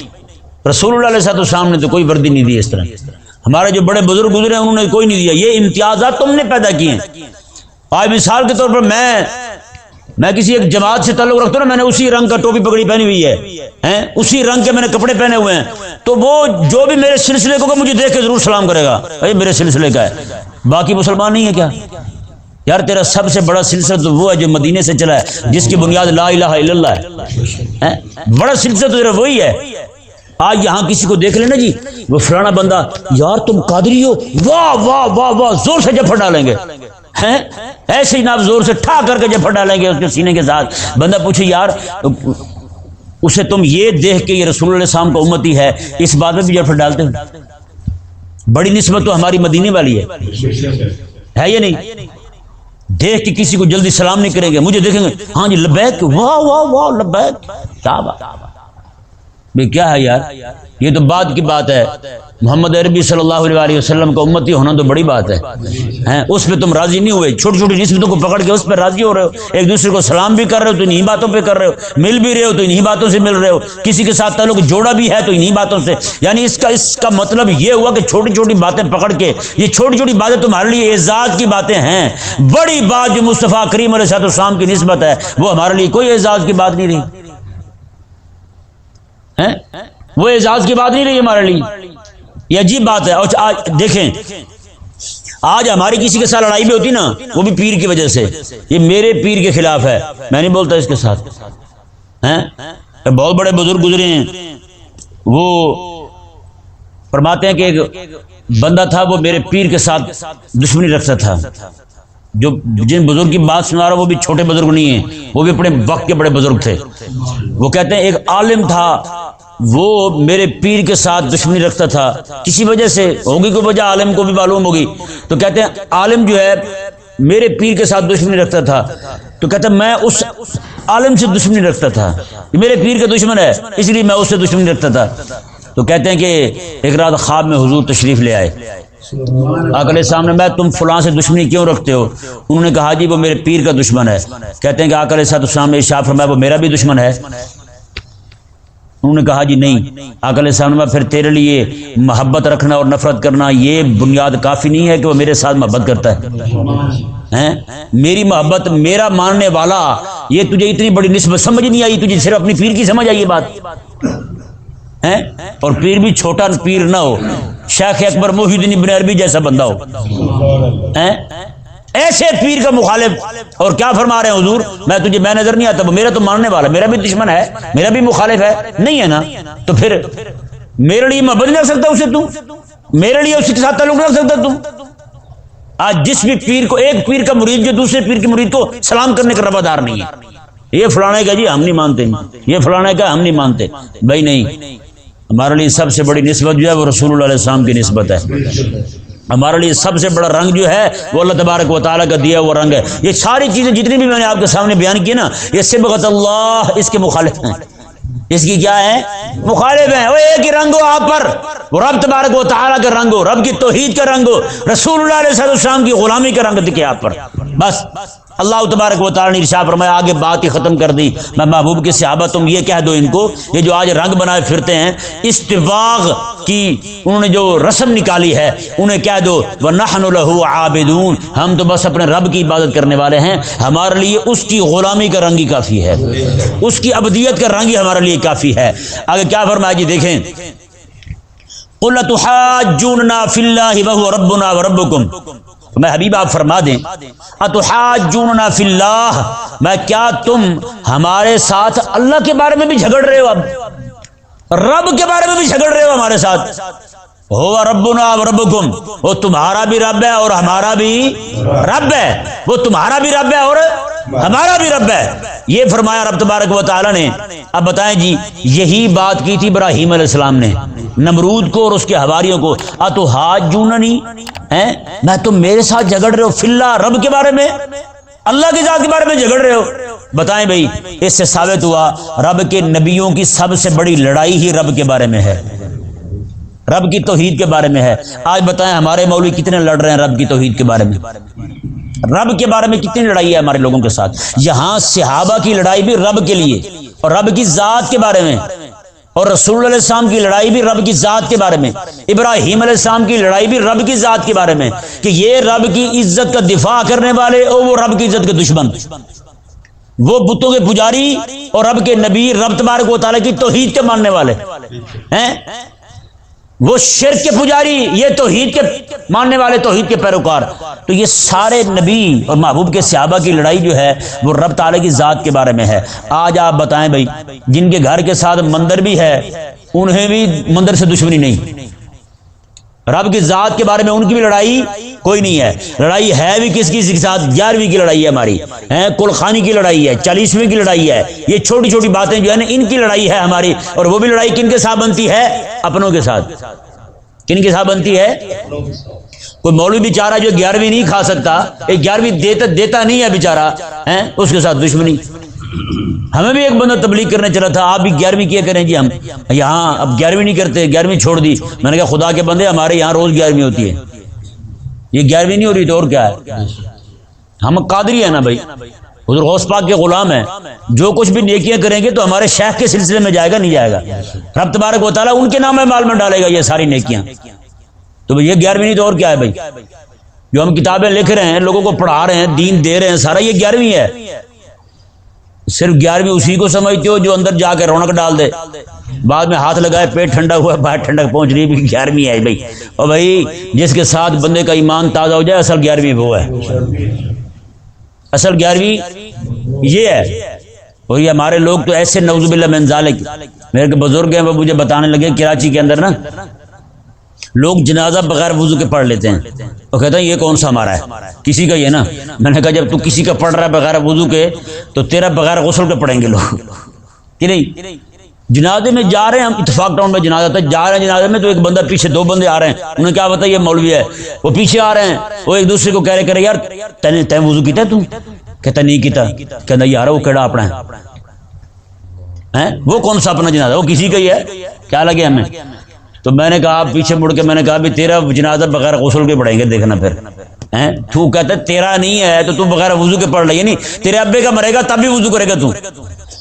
رسول اللہ علیہ السلام نے تو کوئی وردی نہیں دی اس طرح، ہمارے جو بڑے بزرگ گزرے ہیں انہوں نے کوئی نہیں دیا، یہ امتیازات تم نے پیدا کیے ہیں۔ آج مثال کے طور پر میں کسی ایک جماعت سے تعلق رکھتا ہوں نا، میں نے اسی رنگ کا ٹوپی پگڑی پہنی ہوئی ہے، اسی رنگ کے میں نے کپڑے پہنے ہوئے ہیں، تو وہ جو بھی میرے سلسلے کو مجھے دیکھ کے ضرور سلام کرے گا، بھائی میرے سلسلے کا ہے، باقی مسلمان نہیں ہے کیا؟ یار تیرا سب سے بڑا سلسلہ تو وہ ہے جو مدینے سے چلا ہے، جس کی بنیاد لا الہ الا اللہ ہے، بڑا سلسلہ تو تیرا وہی ہے، آج یہاں کسی کو دیکھ لینا جی وہ فلانا بندہ یار تم قادری ہو، واہ واہ واہ واہ زور سے جفڑ ڈالیں گے، ہیں ایسے ہی ناب زور سے ٹھا کر کے جفڑ ڈالیں گے اس کے سینے کے ساتھ. بندہ پوچھے یار اسے تم یہ دیکھ کے یہ رسول اللہ صلی اللہ علیہ وسلم کا امتی ہے اس بات میں بھی جفڑ ڈالتے ہو؟ بڑی نسبت تو ہماری مدینے والی ہے یہ نہیں؟ دیکھ کے کسی کو جلدی سلام نہیں کریں گے، مجھے دیکھیں گے ہاں جی لبیک، واہ واہ واہ لبیک، کیا بات بھئی کیا ہے یار، یہ تو بعد کی بات ہے. محمد عربی صلی اللہ علیہ وسلم کا امتی ہونا تو بڑی بات ہے. اس پہ تم راضی نہیں ہوئے، چھوٹی چھوٹی نسبتوں کو پکڑ کے اس پہ راضی ہو رہے ہو، ایک دوسرے کو سلام بھی کر رہے ہو تو انہی باتوں پہ کر رہے ہو، مل بھی رہے ہو تو انہی باتوں سے مل رہے ہو، کسی کے ساتھ تعلق جوڑا بھی ہے تو انہی باتوں سے. یعنی اس کا مطلب یہ ہوا کہ چھوٹی چھوٹی باتیں پکڑ کے، یہ چھوٹی چھوٹی باتیں تمہارے لیے اعزاز کی باتیں ہیں، بڑی بات جو مصطفیٰ کریم علیہ السلام کی نسبت ہے وہ ہمارے لیے کوئی اعزاز کی بات نہیں رہی، وہ اعزاز کی بات نہیں رہی ہمارے لیے. یہ عجیب بات ہے. اور آج دیکھیں آج ہماری کسی کے ساتھ لڑائی بھی ہوتی نا وہ بھی پیر کی وجہ سے، یہ میرے پیر کے خلاف ہے، میں نہیں بولتا اس کے ساتھ. بہت بڑے بزرگ گزرے ہیں، وہ فرماتے ہیں کہ ایک بندہ تھا وہ میرے پیر کے ساتھ دشمنی رکھتا تھا. جو جن بزرگ کی بات سنا رہا وہ بھی چھوٹے بزرگ نہیں ہیں، وہ بھی اپنے وقت کے بڑے بزرگ تھے. وہ کہتے ہیں ایک عالم تھا وہ میرے پیر کے ساتھ دشمنی رکھتا تھا، کسی وجہ سے ہوگی کوئی وجہ، عالم کو بھی معلوم ہوگی. تو کہتے ہیں عالم جو ہے میرے پیر کے ساتھ دشمنی رکھتا تھا، تو کہتے ہیں میں اس عالم سے دشمنی رکھتا تھا، میرے پیر کا دشمن ہے اس لیے میں اس سے دشمنی رکھتا تھا. تو کہتے ہیں کہ ایک رات خواب میں حضور تشریف لے آئے، آقا علیہ السلام نے میں تم فلاں سے دشمنی کیوں رکھتے ہو؟ انہوں نے کہا جی وہ میرے پیر کا دشمن ہے. کہتے ہیں کہ آقا علیہ السلام نے ارشاد فرمایا وہ میرا بھی دشمن ہے؟ انہوں نے کہا جی نہیں. آقا علیہ السلام نے پھر تیرے لیے محبت رکھنا اور نفرت کرنا یہ بنیاد کافی نہیں ہے کہ وہ میرے ساتھ محبت کرتا ہے؟ میری محبت میرا ماننے والا، یہ تجھے اتنی بڑی نسبت سمجھ نہیں آئی، تجھے صرف اپنی پیر کی سمجھ آئی یہ بات ہے. اور پیر بھی چھوٹا پیر نہ ہو، شیخ اکبر محی الدین ابن عربی جیسا بندہ ہو، ایسے پیر کا مخالف. اور کیا فرما رہے ہیں حضور میں نظر نہیں آتا، وہ میرا تو ماننے والا، میرا بھی دشمن ہے، میرا بھی مخالف ہے، نہیں ہے نا؟ تو پھر میرے لیے محبت نہیں رکھ سکتا اسے تو، میرے لیے اس کے ساتھ تعلق رکھ سکتا تو؟ آج جس بھی پیر کو، ایک پیر کا مرید جو دوسرے پیر کے مرید کو سلام کرنے کا روادار نہیں ہے، یہ فلانے کا جی ہم نہیں مانتے، یہ فلانے کا ہم نہیں مانتے. بھائی نہیں، ہمارے لیے سب سے بڑی نسبت جو ہے وہ رسول اللہ علیہ السلام کی نسبت ہے. ہمارے لیے سب سے بڑا رنگ جو ہے وہ اللہ تبارک و تعالیٰ کا دیا وہ رنگ ہے. یہ ساری چیزیں جتنی بھی میں نے آپ کے سامنے بیان کی نا یہ صبغت اللہ اس کے مخالف ہیں، اس کی کیا ہے؟ مخالف ہیں. وہ ایک ہی رنگ ہو آپ پر، وہ رب تبارک و تعالیٰ کا رنگ ہو، رب کی توحید کا رنگ ہو، رسول اللہ علیہ السلام کی غلامی کا رنگ دکھے آپ پر. بس اللہ تبارک و تعالیٰ نے ارشاد فرمایا، آگے بات ہی ختم کر دی. میں محبوب کے صحابہ تم یہ کہہ دو ان کو، یہ جو آج رنگ بنائے پھرتے ہیں استواغ کی انہوں نے جو رسم نکالی ہے انہیں کہہ دو وَنَحْنُ لَهُ عَابِدُونَ، ہم تو بس اپنے رب کی عبادت کرنے والے ہیں، ہمارے لیے اس کی غلامی کا رنگ ہی کافی ہے، اس کی عبدیت کا رنگ ہی ہمارے لیے کافی ہے. آگے کیا فرمایا جی دیکھیں، قُلْ تُحَاجُّونَنَا فِي اللَّهِ وَهُوَ رَبُّنَا وَرَبُّكُمْ. میں حبیب آپ فرما دیں اتحاجوننا فی اللہ، میں کیا تم ہمارے ساتھ اللہ کے بارے میں بھی جھگڑ رہے ہو؟ اب رب کے بارے میں بھی جھگڑ رہے ہو ہمارے ساتھ؟ ہوا ربنا وربکم، وہ تمہارا بھی رب ہے اور ہمارا بھی رب ہے، وہ تمہارا بھی رب ہے اور ہمارا بھی رب ہے. یہ فرمایا رب تبارک و تعالی نے. اب بتائیں جی یہی بات کی تھی ابراہیم علیہ السلام نے نمرود کو اور اس کے حواریوں کو، اتحاجوننی، میں تم میرے ساتھ جھگڑ رہے ہو فی اللہ، رب کے بارے میں، اللہ کی ذات کے بارے میں جھگڑ رہے ہو. بتائیں بھائی اس سے ثابت ہوا رب کے نبیوں کی سب سے بڑی لڑائی ہی رب کے بارے میں ہے، رب کی توحید کے بارے میں ہے. آج بتائیں ہمارے مولوی کتنے لڑ رہے ہیں رب کی توحید کے بارے میں، رب کے بارے میں کتنی لڑائی ہے ہمارے لوگوں کے ساتھ. یہاں صحابہ کی لڑائی بھی رب کے لیے اور رب کی ذات کے بارے میں، اور رسول اللہ علیہ السلام کی لڑائی بھی رب کی ذات کے بارے میں، ابراہیم علیہ السلام کی لڑائی بھی رب کی ذات کے بارے میں کہ یہ رب کی عزت کا دفاع کرنے والے اور وہ رب کی عزت کے دشمن، وہ بتوں کے پجاری اور رب کے نبی، رب تبارک و تعالیٰ کی توحید کے ماننے والے ہیں. وہ شرک کے پجاری، یہ توحید کے ماننے والے، توحید کے پیروکار. تو یہ سارے نبی اور محبوب کے صحابہ کی لڑائی جو ہے وہ رب تعالیٰ کی ذات کے بارے میں ہے. آج آپ بتائیں بھائی، جن کے گھر کے ساتھ مندر بھی ہے انہیں بھی مندر سے دشمنی نہیں، رب کی ذات کے بارے میں ان کی بھی لڑائی کوئی نہیں ہے. لڑائی ہے بھی کس کے ساتھ؟ 11ویں کی لڑائی ہے ہماری، کل خانی کی لڑائی ہے، 40ویں کی لڑائی ہے. یہ چھوٹی چھوٹی باتیں جو ہے نا ان کی لڑائی ہے ہماری. اور وہ بھی لڑائی کن کے ساتھ بنتی ہے؟ اپنوں کے ساتھ. کن کے ساتھ بنتی ہے؟ کوئی مولوی بیچارہ جو 11ویں نہیں کھا سکتا، 11ویں دیتا نہیں ہے بیچارہ، اس کے ساتھ دشمنی. ہمیں بھی ایک بندہ تبلیغ کرنے چلا تھا، آپ بھی 11ویں کیا کریں جی، ہم یہاں اب 11ویں نہیں کرتے، 11ویں چھوڑ دی. میں نے کہا خدا کے بندے ہمارے یہاں روز 11ویں ہوتی ہے، یہ 11ویں نہیں ہو رہی تو اور کیا ہے؟ ہم قادری ہیں نا بھائی، حضور غوث پاک کے غلام ہیں. جو کچھ بھی نیکیاں کریں گے تو ہمارے شیخ کے سلسلے میں جائے گا نہیں جائے گا؟ رب تبارک و تعالیٰ ان کے نام مال میں ڈالے گا یہ ساری نیکیاں. تو یہ 11ویں نہیں تو اور کیا ہے بھائی؟ جو ہم کتابیں لکھ رہے ہیں، لوگوں کو پڑھا رہے ہیں، دین دے رہے ہیں، سارا یہ 11ویں ہے. صرف 11ویں اسی کو سمجھتے ہو جو اندر جا کے رونق ڈال دے، بعد میں ہاتھ لگائے پیٹ ٹھنڈا ہوا، باہر ٹھنڈک پہنچ رہی بھی 11ویں ہے بھائی. اور بھائی جس کے ساتھ بندے کا ایمان تازہ ہو جائے اصل 11ویں وہ ہے، اصل 11ویں یہ ہے. اور یہ ہمارے لوگ تو ایسے نعوذ باللہ من ذالک، میرے بزرگ ہیں وہ مجھے بتانے لگے کراچی کے اندر نا لوگ جنازہ بغیر وضو کے پڑھ لیتے ہیں. وہ کہتے ہیں یہ کون سا ہمارا ہے؟ کسی کا یہ نا. میں نے کہا جب تو کسی کا پڑھ رہا ہے بغیر وضو کے تو تیرا بغیر غسل کے پڑھیں گے لوگ کہ نہیں؟ جنازے میں جا رہے ہیں ہم، اتفاق ٹاؤن میں جنازہ تھا، جا رہے ہیں جنازے میں تو ایک بندہ پیچھے، 2 بندے آ رہے ہیں، انہیں کیا پتا یہ مولوی ہے. وہ پیچھے آ رہے ہیں، وہ ایک دوسرے کو کہہ رہے کرے یار تین وضو کیتا ہے؟ تم کہتا نہیں کیتا. کہتا یار وہ کیڑا اپنا ہے، وہ کون سا اپنا جنازہ؟ وہ کسی کا ہی ہے، کیا لگے ہمیں؟ تو میں نے کہا پیچھے مڑ کے میں نے کہا بھی تیرا جنازہ بغیر غسل کے پڑھیں گے دیکھنا پھر. تو کہتا ہے تیرا نہیں ہے تو بغیر وضو کے پڑھ لے، یعنی تیرے ابے کا مرے گا تب بھی وضو کرے گا تو.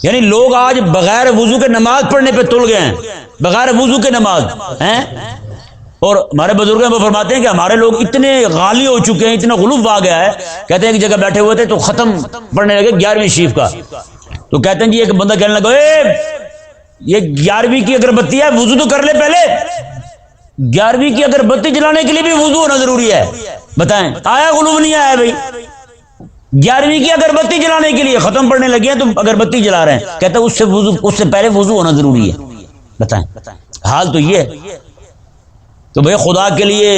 یعنی لوگ آج بغیر وضو کے نماز پڑھنے پہ تل گئے ہیں، بغیر وضو کے نماز ہیں. اور ہمارے بزرگ وہ فرماتے ہیں کہ ہمارے لوگ اتنے غالی ہو چکے ہیں، اتنا غلوف آ گیا ہے. کہتے ہیں ایک جگہ بیٹھے ہوئے تھے تو ختم پڑھنے لگے 11ویں شریف کا. تو کہتے ہیں جی ایک بندہ کہنے لگا یہ 11ویں کی اگربتی ہے، وضو تو کر لے پہلے. 11ویں کی اگربتی جلانے کے لیے بھی وضو ہونا ضروری ہے؟ بتائیں آیا غلوف نہیں آیا بھائی؟ 11ویں کی اگربتی جلانے کے لیے ختم پڑھنے لگے ہیں تو اگربتی جلا رہے ہیں. کہتے ہیں اس سے پہلے وضو ہونا ضروری ہے. بتائیں حال تو یہ ہے. تو بھائی خدا کے لیے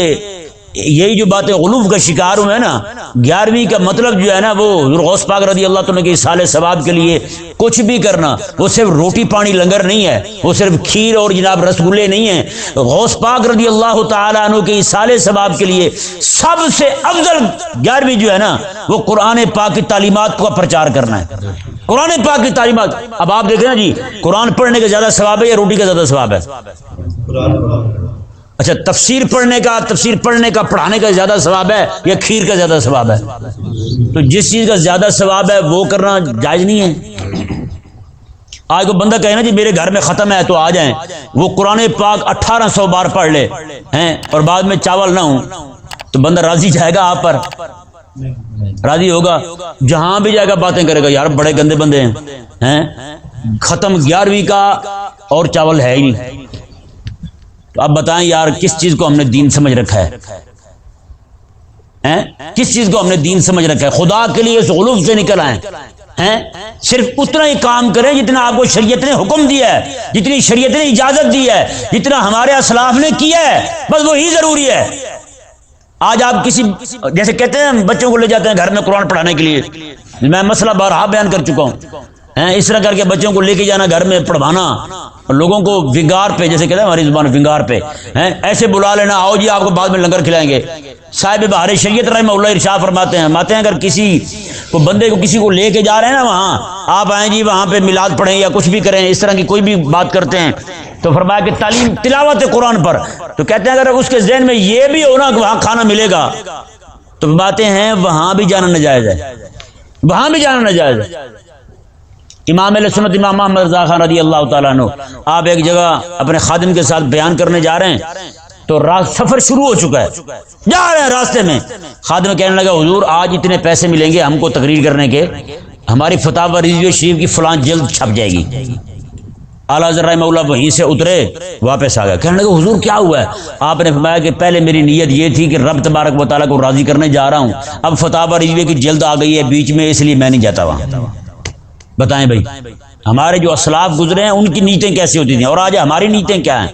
یہی جو باتیں غلوف کا شکار ہوئے ہیں نا، 11ویں کا مطلب جو ہے نا وہ حضور غوث پاک رضی اللہ تعالیٰ کے اصالہ ثواب کے لیے کچھ بھی کرنا. وہ صرف روٹی پانی لنگر نہیں ہے، وہ صرف کھیر اور جناب رسگلے نہیں ہیں. غوث پاک رضی اللہ تعالیٰ عنہ کے اصالہ ثواب کے لیے سب سے افضل 11ویں جو ہے نا وہ قرآن پاک کی تعلیمات کا پرچار کرنا ہے. قرآن پاک کی تعلیمات. اب آپ دیکھیں نا جی، قرآن پڑھنے کا زیادہ ثواب ہے یا روٹی کا زیادہ ثواب ہے؟ اچھا تفسیر پڑھنے کا پڑھانے کا زیادہ ثواب ہے یا کھیر کا زیادہ ثواب ہے؟ تو جس چیز کا زیادہ ثواب ہے وہ کرنا جائز نہیں ہے. آج کو بندہ کہے نا جی میرے گھر میں ختم ہے تو آ جائیں، وہ قرآن پاک 1800 بار پڑھ لے اور بعد میں چاول نہ ہوں تو بندہ راضی جائے گا آپ پر؟ راضی ہوگا؟ جہاں بھی جائے گا باتیں کرے گا یار بڑے گندے بندے ہیں. ختم 11ویں کا اور چاول ہے ہی نہیں. تو اب بتائیں یار کس چیز کو ہم نے دین سمجھ رکھا ہے؟ کس چیز کو ہم نے دین سمجھ رکھا ہے؟ خدا کے لیے اس غلوف سے نکل آئیں. صرف اتنا ہی کام کریں جتنا آپ کو شریعت نے حکم دیا ہے، جتنی شریعت نے اجازت دی ہے، جتنا ہمارے اسلاف نے کیا ہے، بس وہی ضروری ہے. آج آپ کسی جیسے کہتے ہیں بچوں کو لے جاتے ہیں گھر میں قرآن پڑھانے کے لیے، میں مسئلہ بارہا بیان کر چکا ہوں. اس طرح کر کے بچوں کو لے کے جانا گھر میں پڑھوانا اور لوگوں کو ونگار پہ، جیسے کہتے ہیں ہماری زبان ونگار پہ ایسے بلا لینا، آؤ جی آپ کو بعد میں لنگر کھلائیں گے. صاحب بہار شریعت رحمہ اللہ ارشاد فرماتے ہیں اگر کسی کو بندے کو کسی کو لے کے جا رہے ہیں نا وہاں، آپ آئیں جی وہاں پہ میلاد پڑھیں یا کچھ بھی کریں، اس طرح کی کوئی بھی بات کرتے ہیں تو فرمایا کہ تعلیم تلاوت قرآن پر، تو کہتے ہیں اگر اس کے ذہن میں یہ بھی ہو نا کہ وہاں کھانا ملے گا تو باتیں ہیں وہاں بھی جانا ناجائز ہے، وہاں بھی جانا ناجائز ہے. امام اہل سنت امام محمد رضا خان رضی اللہ تعالیٰ عنہ، آپ ایک جگہ اپنے خادم کے ساتھ بیان کرنے جا رہے ہیں تو سفر شروع ہو چکا ہے، جا رہے ہیں راستے میں، خادم کہنے لگا حضور آج اتنے پیسے ملیں گے ہم کو تقریر کرنے کے، ہماری فتاوی رضویہ شریف کی فلاں جلد چھپ جائے گی. اعلیٰ حضرت رحمہ اللہ وہیں سے اترے واپس آ گئے. کہنے لگے حضور کیا ہوا ہے؟ آپ نے فرمایا کہ پہلے میری نیت یہ تھی کہ رب تبارک و تعالیٰ کو راضی کرنے جا رہا ہوں, اب فتح رضویہ کی جلد آ گئی ہے بیچ میں, اس لیے میں نہیں جاتا وہاں. بتائیں بھائی ہمارے جو اسلاف گزرے ہیں ان کی نیتیں کیسی ہوتی تھیں اور آج ہماری نیتیں کیا ہیں؟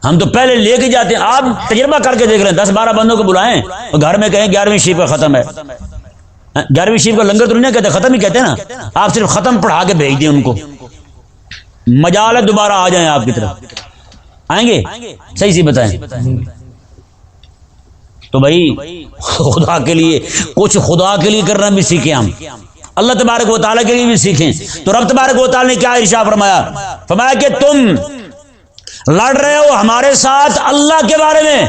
ہم تو پہلے لے کے جاتے ہیں. آپ تجربہ کر کے دیکھ رہے ہیں, 10-12 بندوں کو بلائیں گھر میں کہیں 11ویں شریف کا ختم ہے, 11ویں شریف کا لنگر تو نہیں کہتے, ختم ہی کہتے ہیں نا. آپ صرف ختم پڑھا کے بھیج دیں ان کو, مجال ہے دوبارہ آ جائیں آپ کی طرف. آئیں گے؟ صحیح سی بتائیں. تو بھائی خدا کے لیے کچھ خدا کے لیے کرنا بھی سیکھیں, ہم اللہ تبارک و تعالیٰ کے لیے بھی سیکھیں. تو رب تبارک و تعالیٰ نے کیا ارشاد فرمایا؟ فرمایا کہ تم لڑ رہے ہو ہمارے ساتھ اللہ کے بارے میں,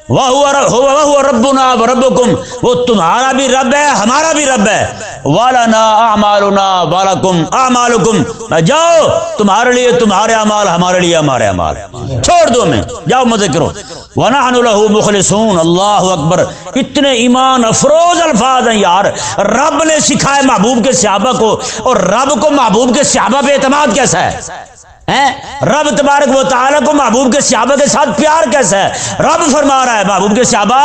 وَهُوَ رَبُّنَا وَرَبُّكُمْ, وہ تمہارا بھی رب ہے ہمارا بھی رب ہے. وَلَنَا أَعْمَالُنَا وَلَكُمْ أَعْمَالُكُمْ, جاؤ تمہارے لیے تمہارے اعمال, ہمارے لیے ہمارے اعمال, چھوڑ دو میں, جاؤ مزے کرو. وَنَحْنُ لَهُ مُخْلِصُونَ. اللہ اکبر, کتنے ایمان افروز الفاظ ہیں یار. رب نے سکھائے محبوب کے صحابہ کو, اور رب کو محبوب کے صحابہ پہ اعتماد کیسا ہے؟ رب تبارک و تعالیٰ کو محبوب کے صحابہ کے ساتھ پیار کیسا ہے؟ رب فرما رہا ہے محبوب کے صحابہ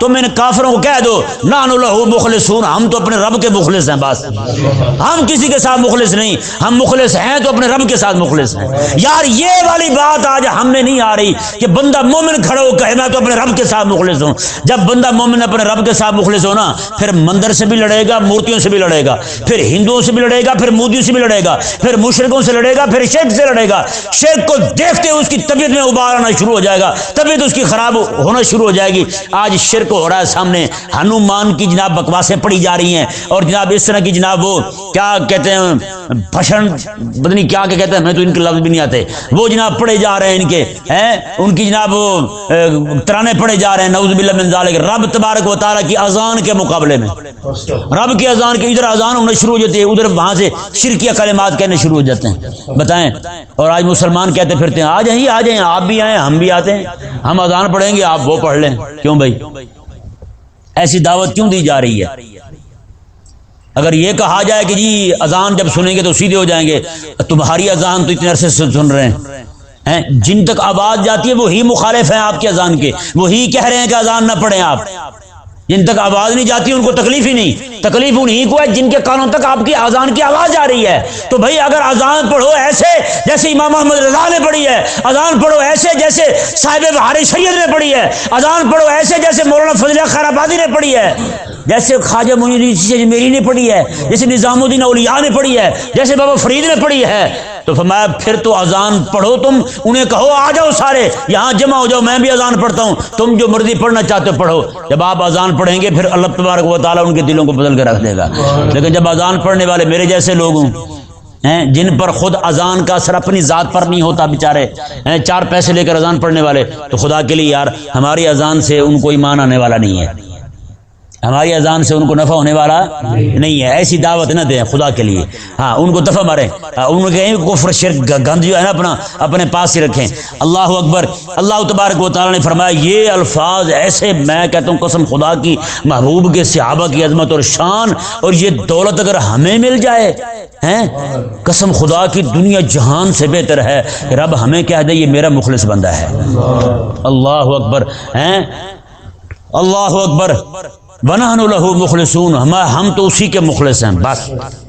تم ان کافروں کو کہہ دو نحن لہ مخلصون, ہم تو اپنے رب کے مخلص ہیں, بس ہم کسی کے ساتھ مخلص نہیں, ہم مخلص ہیں تو اپنے رب کے ساتھ مخلص ہیں. یار یہ والی بات آج ہم میں نہیں آ رہی کہ بندہ مومن کھڑا ہو کہے میں تو اپنے رب کے ساتھ مخلص ہوں. جب بندہ مومن اپنے رب کے ساتھ مخلص ہو نا, پھر مندر سے بھی لڑے گا, مورتیوں سے بھی لڑے گا, پھر ہندوؤں سے بھی لڑے گا, پھر مودیوں سے بھی لڑے گا, پھر مشرکوں سے لڑے گا, پھر شرک سے لڑے گا. شرک کو دیکھتے اس کی طبیعت میں ابار آنا شروع ہو جائے گا, طبیعت اس کی خراب ہونا شروع ہو جائے گی. آج شرک ہو رہا ہے سامنے, ہنومان کی جناب بکواسیں پڑی جا رہی ہیں, اور جناب اس طرح کی جناب وہ کیا کہتے ہیں بھشن پتہ نہیں کیا کہتے ہیں, میں تو ان کے لفظ بھی نہیں آتے, وہ جناب پڑے جا رہے ہیں ان کے, ان کی جناب وہ ترانے پڑے جا رہے ہیں, نعوذ باللہ من ذالک. رب تبارک و تعالیٰ کی اذان کے مقابلے میں, رب کی اذان کے ادھر اذان ہونا شروع ہو جاتی ہے, ادھر وہاں سے شرکیہ کلمات کہنے شروع ہو جاتے ہیں. بتائیں, اور آج مسلمان کہتے پھرتے ہیں آ جائیں آپ بھی آئیں ہم بھی آتے ہیں, ہم اذان پڑھیں گے آپ وہ پڑھ لیں. کیوں بھائی ایسی دعوت کیوں دی جا رہی ہے؟ اگر یہ کہا جائے کہ جی اذان جب سنیں گے تو سیدھے ہو جائیں گے, تمہاری اذان تو اتنے عرصے سے سن رہے ہیں, جن تک آواز جاتی ہے وہی مخالف ہیں آپ کی اذان کے, وہی کہہ رہے ہیں کہ اذان نہ پڑھیں آپ. جن تک آواز نہیں جاتی ان کو تکلیف ہی نہیں, تکلیف انہیں کو ہے جن کے کانوں تک آپ کی اذان کی آواز جا رہی ہے. تو بھائی اگر اذان پڑھو ایسے جیسے امام محمد رضا نے پڑھی ہے, اذان پڑھو ایسے جیسے صاحب بہار شریعت نے پڑھی ہے, اذان پڑھو ایسے جیسے مولانا فضل خیر آبادی نے پڑھی ہے, جیسے خواجہ معین الدین اجمیری نے پڑھی ہے, جیسے نظام الدین اولیاء نے پڑھی ہے, جیسے بابا فرید نے پڑھی ہے. تو فرمایا پھر تو اذان پڑھو, تم انہیں کہو آ جاؤ سارے یہاں جمع ہو جاؤ, میں بھی اذان پڑھتا ہوں, تم جو مرضی پڑھنا چاہتے ہو پڑھو. جب آپ اذان پڑھیں گے پھر اللہ تبارک و تعالیٰ ان کے دلوں کو بدل کے رکھ دے گا. لیکن جب اذان پڑھنے والے میرے جیسے لوگ ہوں جن پر خود اذان کا اثر اپنی ذات پر نہیں ہوتا, بیچارے 4 پیسے لے کر اذان پڑھنے والے, تو خدا کے لیے یار ہماری اذان سے ان کو ایمان آنے والا نہیں ہے, ہماری اذان سے ان کو نفع ہونے والا نہیں ہے. ایسی دعوت نہ دیں خدا کے لیے, ہاں ان کو دفع ماریں, ان کے کفر شرک گند جو ہے نا اپنے پاس ہی رکھیں. اللہ اکبر. اللہ تبارک و تعالیٰ نے فرمایا یہ الفاظ ایسے, میں کہتا ہوں قسم خدا کی, محبوب کے صحابہ کی عظمت اور شان, اور یہ دولت اگر ہمیں مل جائے قسم خدا کی دنیا جہان سے بہتر ہے. رب ہمیں کہہ دے یہ میرا مخلص بندہ ہے. اللہ اکبر. اللہ اکبر. وَنَحْنُ لَهُ مُخْلِصُونَ, ہم تو اسی کے مخلص ہیں, بس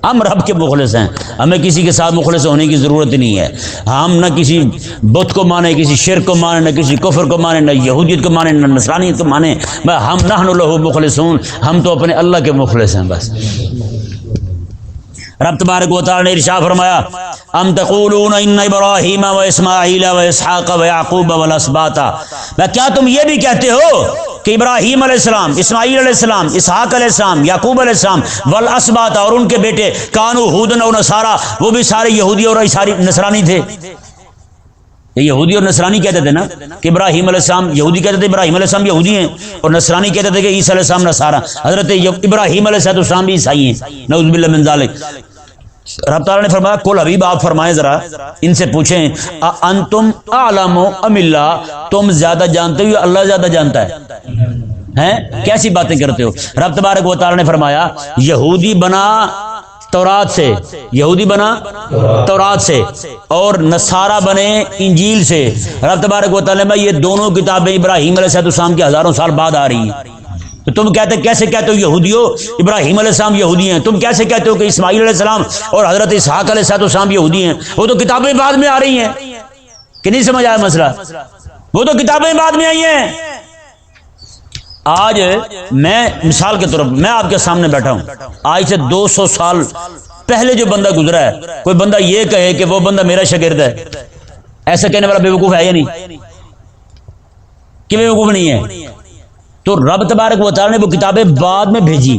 ہم رب کے مخلص ہیں, ہمیں کسی کے ساتھ مخلص ہونے کی ضرورت نہیں ہے. ہم نہ کسی بت کو مانے, کسی شرک کو مانے, نہ کسی کفر کو مانے, نہ یہودیت کو مانے, نہ نصرانیت کو مانے. ہم نحن لہ مخلصون, ہم تو اپنے اللہ کے مخلص ہیں بس. رب تبارک و تعالی نے ارشاد فرمایا ام تقولون ان ابراہیم و اسماعیل و اسحاق و یعقوب والاسباط, کیا تم یہ بھی کہتے ہو کہ ابراہیم علیہ السلام, اسماعیل علیہ السلام, اسحاق علیہ السلام, یعقوب علیہ السلام, والاسباط اور ان کے بیٹے, کانوا ہودن و نصارا, وہ بھی سارے یہودی اور نصرانی تھے. یہودی اور نصرانی کہتے تھے نا کہ ابراہیم علیہ السلام, یہودی کہتے تھے ابراہیم علیہ السلام یہودی ہیں, اور نصرانی کہتے تھے کہ عیسیٰ علیہ السلام نصارا. حضرت ابراہیم علیہ السلام بھی عیسائی ہیں, نعوذ باللہ من ذالک. رب تعالیٰ نے فرمایا کل حبیب آپ فرمائیں ذرا ان سے پوچھیں انتم اعلم ام اللہ, تم زیادہ جانتے ہو یا اللہ زیادہ جانتا ہے؟ کیسی باتیں کرتے ہو. رب تبارک و تعالیٰ نے فرمایا یہودی بنا تورات سے، یہودی بنا تورات سے، اور نصارہ بنے انجیل سے۔ رب تبارک و تعالیٰ میں یہ دونوں کتابیں ابراہیم علیہ السلام کے ہزاروں سال بعد آ رہی ہیں، تو تم کیسے کہتے ہو یہودیو ابراہیم علیہ السلام یہودی ہیں؟ تم کیسے کہتے ہو کہ اسماعیل علیہ السلام اور حضرت اسحاق علیہ السلام یہودی ہیں؟ وہ تو کتابیں بعد میں آ رہی ہیں، کہ نہیں سمجھ آیا مسئلہ؟ وہ تو کتابیں بعد میں آئی ہیں۔ آج میں مثال کے طور پر میں آپ کے سامنے بیٹھا ہوں، آج سے 200 سال پہلے جو بندہ گزرا ہے، کوئی بندہ یہ کہے کہ وہ بندہ میرا شاگرد ہے، ایسا کہنے والا بے وقوف ہے یا نہیں؟ کہ بے وقوف نہیں ہے؟ تو رب تبارک و تعالیٰ نے وہ کتابیں بعد میں بھیجی،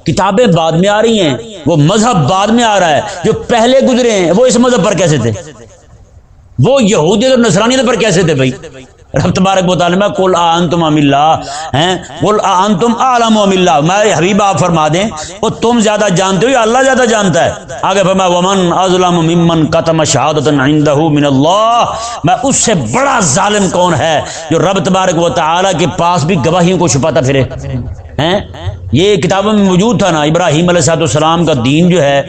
کتابیں بعد میں آ رہی ہیں، وہ مذہب بعد میں آ رہا ہے۔ جو پہلے گزرے ہیں وہ اس مذہب پر کیسے تھے؟ وہ یہودیت اور نصرانیت پر کیسے تھے بھائی؟ رب تبارک و تعالیٰ میں قل انتم ام اللہ ہیں، قل انتم اعلم ام اللہ، میں حبیب آپ فرما دیں وہ تم زیادہ جانتے ہو یا اللہ زیادہ جانتا ہے؟ آگے فرمایا ومن اظلم ممن کتم شہادۃ عنده من اللہ، میں اس سے بڑا ظالم کون ہے جو رب تبارک و تعالیٰ کے پاس بھی گواہیوں کو چھپاتا پھرے ہیں؟ یہ کتابوں میں موجود تھا نا، ابراہیم علیہ السلام کا دین جو ہے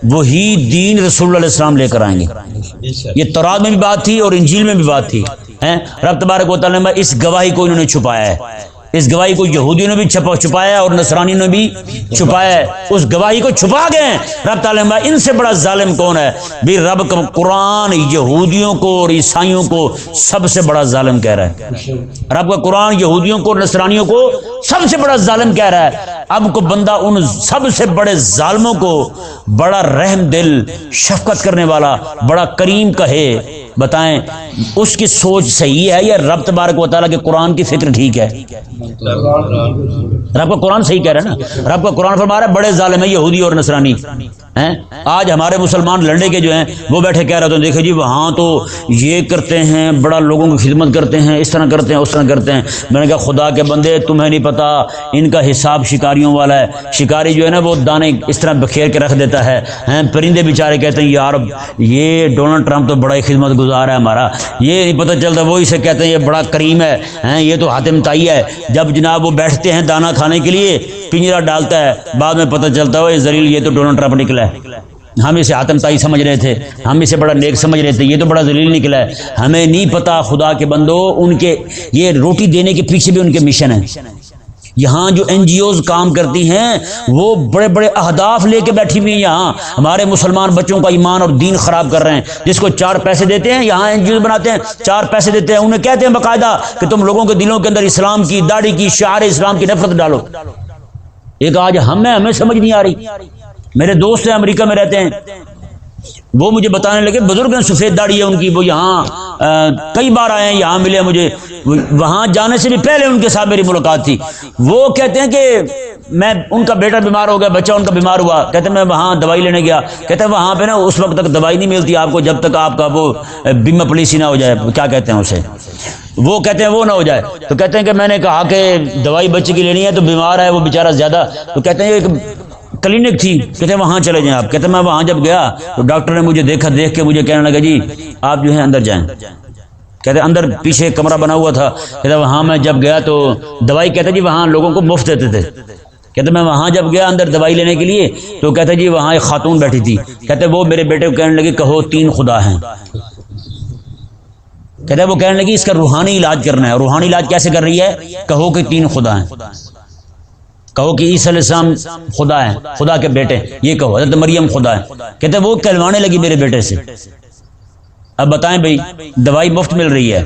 وہی دین رسول اللہ علیہ السلام لے کر آئیں گے۔ یہ تورات میں بھی بات تھی اور انجیل میں بھی بات تھی۔ رب تبارک و تعالیٰ نے اس گواہی کو انہوں نے چھپایا ہے، اس گواہی کو یہودیوں نے بھی چھپایا ہے اور نصرانیوں نے بھی چھپایا ہے، اس گواہی کو چھپا گئے۔ رب تعالیٰ نے ان سے بڑا ظالم کون ہے بھی؟ رب کا قرآن یہودیوں کو اور عیسائیوں کو سب سے بڑا ظالم کہہ رہا ہے۔ رب کا قرآن یہودیوں کو اور نصرانیوں کو سب سے بڑا ظالم کہہ رہا ہے۔ اب کو بندہ ان سب سے بڑے ظالموں کو بڑا رحم دل، شفقت کرنے والا، بڑا کریم کہے، بتائیں اس کی سوچ صحیح ہے یا رب تبارک و تعالیٰ کے قرآن کی فکر ٹھیک ہے؟ رب کا قرآن صحیح کہہ رہا ہے نا، رب کا قرآن فرما رہا ہے بڑے ظالم ہیں یہودی اور نصرانی ہیں۔ آج ہمارے مسلمان لڑنے کے جو ہیں وہ بیٹھے کہہ رہے تھے دیکھیں جی وہاں تو یہ کرتے ہیں، بڑا لوگوں کی خدمت کرتے ہیں، اس طرح کرتے ہیں، اس طرح کرتے ہیں۔ میں نے کہا خدا کے بندے تمہیں نہیں پتا ان کا حساب شکاریوں والا ہے۔ شکاری جو ہے نا وہ دانے اس طرح بکھیر کے رکھ دیتا ہے، پرندے بیچارے کہتے ہیں یار یہ ڈونلڈ ٹرمپ تو بڑا ہی خدمت گزار ہے ہمارا، یہ نہیں پتہ چلتا، وہ اسے کہتے ہیں یہ بڑا کریم ہے، یہ تو حاتم طائی ہے۔ جب جناب وہ بیٹھتے ہیں دانا کھانے کے لیے، پنجرا ڈالتا ہے، بعد میں پتہ چلتا ہے یہ ذلیل یہ تو ڈونلڈ ٹرمپ نکلا ہے، ہم اسے حاتم طائی سمجھ رہے تھے، ہم اسے بڑا نیک سمجھ رہے تھے، یہ تو بڑا ذلیل نکلا ہے۔ ہمیں نہیں پتا خدا کے بندو ان کے یہ روٹی دینے کے پیچھے بھی ان کے مشن ہے۔ یہاں جو این جی اوز کام کرتی ہیں وہ بڑے بڑے اہداف لے کے بیٹھی ہوئی ہیں، یہاں ہمارے مسلمان بچوں کا ایمان اور دین خراب کر رہے ہیں۔ جس کو 4 پیسے دیتے ہیں، یہاں این جی اوز بناتے ہیں، 4 پیسے دیتے ہیں، انہیں کہتے ہیں باقاعدہ کہ تم لوگوں کے دلوں کے اندر اسلام کی داڑھی کی شعار اسلام کی نفرت ڈالو۔ ایک آج ہمیں سمجھ نہیں آ رہی۔ میرے دوست ہیں امریکہ میں رہتے ہیں، وہ مجھے بتانے لگے بزرگ ہیں، سفید داڑھی ہے ان کی، وہ یہاں کئی بار آئے ہیں، یہاں ملے مجھے، وہاں جانے سے بھی پہلے ان کے ساتھ میری ملاقات تھی۔ وہ کہتے ہیں کہ میں ان کا بیٹا بیمار ہو گیا، بچہ ان کا بیمار ہوا، کہتے ہیں میں وہاں دوائی لینے گیا، کہتے ہیں وہاں پہ نا اس وقت تک دوائی نہیں ملتی آپ کو جب تک آپ کا وہ بیمہ پالیسی نہ ہو جائے، کیا کہتے ہیں اسے، وہ کہتے ہیں وہ نہ ہو جائے۔ تو کہتے ہیں کہ میں نے کہا کہ دوائی بچے کی لینی ہے تو بیمار ہے وہ بیچارہ زیادہ، تو کہتے ہیں ایک کلینک تھی، کہتے ہیں وہاں چلے جائیں آپ۔ کہتے ہیں میں وہاں جب گیا تو ڈاکٹر نے مجھے دیکھ کے مجھے کہنے لگا جی آپ جو ہے اندر جائیں۔ کہتے ہیں اندر پیچھے ایک کمرہ بنا ہوا تھا، کہتے ہیں وہاں میں جب گیا تو دوائی کہتے جی وہاں لوگوں کو مفت دیتے تھے۔ کہتے میں وہاں جب گیا اندر دوائی لینے کے لیے تو کہتے جی وہاں ایک خاتون بیٹھی تھی، کہتے وہ میرے بیٹے کو کہنے لگی کہو 3 خدا ہیں۔ کہتے وہ کہنے لگی اس کا روحانی علاج کرنا ہے۔ روحانی علاج کیسے کر رہی ہے؟ کہو کہ 3 خدا ہیں، کہو کہ عیسیٰ علیہ السلام خدا ہے، خدا کے بیٹے، یہ کہو حضرت مریم خدا ہے۔ کہتے وہ کہلوانے لگی میرے بیٹے سے۔ اب بتائیں بھائی دوائی مفت مل رہی ہے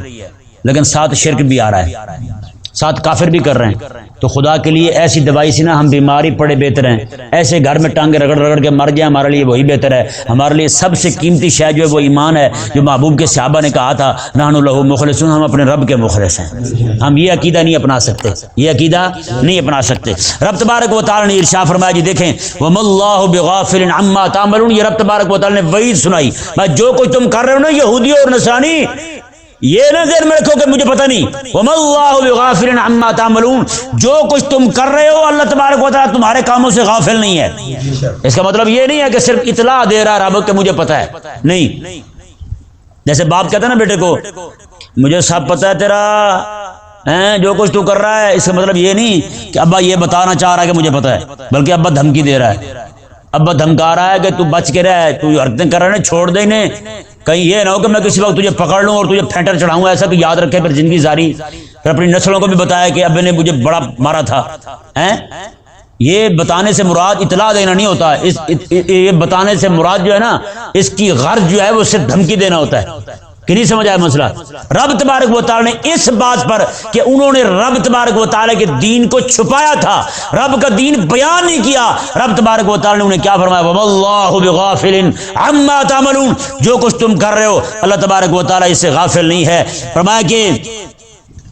لیکن ساتھ شرک بھی آ رہا ہے، ساتھ کافر بھی کر رہے ہیں۔ تو خدا کے لیے ایسی دوائی سے نا ہم بیماری پڑے بہتر ہیں، ایسے گھر میں ٹانگے رگڑ رگڑ کے مر جائیں ہمارے لیے وہی بہتر ہے۔ ہمارے لیے سب سے قیمتی شے جو ہے وہ ایمان ہے، جو محبوب کے صحابہ نے کہا تھا نحن لہ مخلصون، ہم اپنے رب کے مخلص ہیں۔ ہم یہ عقیدہ نہیں اپنا سکتے، یہ عقیدہ نہیں اپنا سکتے۔ رب تبارک و تعالی نے ارشاد فرمایا جی دیکھیں وما اللہ بغافل عما تعملون، یہ رب تبارک و تعالی نے وعید سنائی، جو کچھ تم کر رہے ہو نا یہودی اور نصرانی، یہ نہ ذہن میں رکھو کہ مجھے پتہ نہیں، وما اللہ بغافل عما تعملون، جو کچھ تم کر رہے ہو اللہ تبارک و تعالیٰ تمہارے کاموں سے غافل نہیں ہے۔ اس کا مطلب یہ نہیں ہے کہ صرف اطلاع دے رہا رب کہ مجھے پتہ ہے، نہیں۔ جیسے باپ کہتا ہے نا بیٹے کو مجھے سب پتہ ہے تیرا جو کچھ تو کر رہا ہے، اس کا مطلب یہ نہیں کہ ابا یہ بتانا چاہ رہا ہے کہ مجھے پتہ ہے، بلکہ ابا دھمکی دے رہا ہے ابا دھمکا رہا ہے کہ تو بچ کے رہ، تو حرکتیں کر رہے ہیں، چھوڑ دے انہیں، کہیں یہ نہ ہو کہ میں کسی وقت تجھے پکڑ لوں اور تجھے پھینٹر چڑھاؤں، ایسا تو یاد رکھے پھر زندگی ساری۔ پھر اپنی نسلوں کو بھی بتایا کہ ابے نے مجھے بڑا مارا تھا۔ یہ بتانے سے مراد اطلاع دینا نہیں ہوتا، یہ بتانے سے مراد جو ہے نا، اس کی غرض جو ہے وہ صرف دھمکی دینا ہوتا ہے۔ کہ نہیں سمجھ آیا مسئلہ؟ رب تبارک و تعالی نے اس بات پر کہ انہوں نے رب تبارک و تعالی کے دین کو چھپایا تھا، رب کا دین بیان نہیں کیا، رب تبارک و تعالی نے انہیں کیا فرمایا؟ وَاللَّهُ بِغَافِلٍ عَمَّا تَعْمَلُونَ، جو کچھ تم کر رہے ہو اللہ تبارک و تعالی اس سے غافل نہیں ہے۔ فرمایا کہ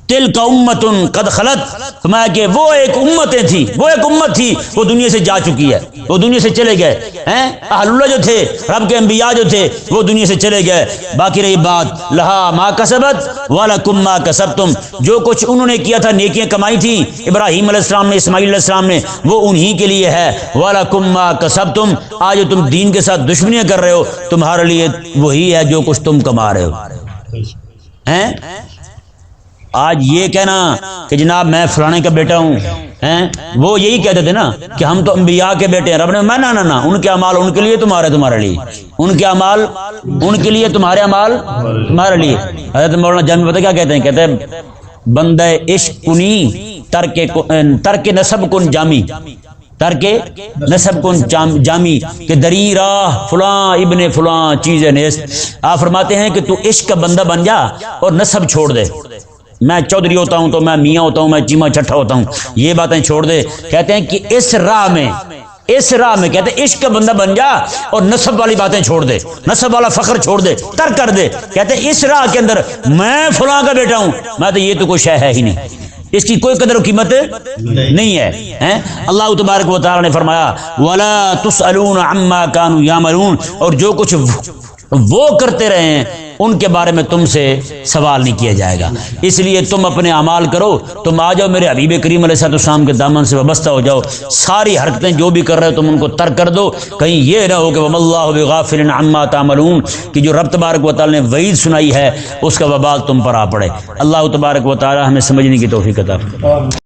تلک امت قد خلت، فرمایا کہ وہ ایک امتیں تھی، وہ ایک امت تھی، وہ دنیا سے جا چکی ہے، وہ دنیا سے چلے گئے ہیں۔ اہل اللہ جو تھے، رب کے انبیاء جو تھے، وہ دنیا سے چلے گئے۔ باقی رہی بات لہا ما کسبت ولکم ما کسبتم، جو کچھ انہوں نے کیا تھا، نیکیاں کمائی تھی ابراہیم علیہ السلام نے، اسماعیل علیہ السلام نے، وہ انہی کے لیے ہے۔ ولکم ما کسبتم، آج جو تم دین کے ساتھ دشمنیاں کر رہے ہو، تمہارے لیے وہی ہے جو کچھ تم کما رہے ہو ہیں۔ آج یہ کہنا کہ جناب میں فلانے کا بیٹا ہوں، وہ یہی کہتے تھے نا کہ ہم تو انبیاء کے بیٹے ہیں، رب نے نہ ان کے اعمال ان کے لیے، تمہارے لیے، ان کے اعمال ان کے لیے، تمہارے اعمال تمہارے لیے۔ حضرت مولانا جامی پتہ کیا کہتے ہیں؟ کہتے ہیں بندہ عشق کنی ترک نسب کن جامی، ترک نسب کن جامی، کہ دری راہ فلاں ابن فلاں چیز نیست۔ آپ فرماتے ہیں کہ تو عشق کا بندہ بن جا اور نسب چھوڑ دے، میں چودھری ہوتا ہوں تو میں میاں ہوتا ہوں، میں چیما چھٹا ہوتا ہوں، یہ باتیں چھوڑ دے۔ کہتے ہیں کہ اس راہ میں کہتے ہیں عشق کا بندہ بن جا اور نسب والی باتیں چھوڑ دے، نسب والا فخر چھوڑ دے، ترک کر دے۔ کہتے ہیں اس راہ کے اندر میں فلاں کا بیٹا ہوں، میں تو یہ تو کوئی شے ہے ہی نہیں، اس کی کوئی قدر و قیمت نہیں ہے۔ اللہ تبارک و تعالی نے فرمایا وَلَا تُسْأَلُونَ عَمَّا كَانُوا يَعْمَلُونَ، اور جو کچھ وہ کرتے رہے ہیں ان کے بارے میں تم سے سوال نہیں کیا جائے گا۔ اس لیے تم اپنے اعمال کرو، تم آ جاؤ میرے حبیب کریم علیہ السلام کے دامن سے وابستہ ہو جاؤ، ساری حرکتیں جو بھی کر رہے ہو تم ان کو ترک کر دو۔ کہیں یہ نہ ہو کہ وَمَا اللَّهُ بِغَافِلٍ عَمَّا تَعْمَلُونَ، کہ جو رب تبارک و تعالی نے وعید سنائی ہے اس کا وبال تم پر آ پڑے۔ اللہ تبارک و تعالی ہمیں سمجھنے کی توفیق عطا فرمائے۔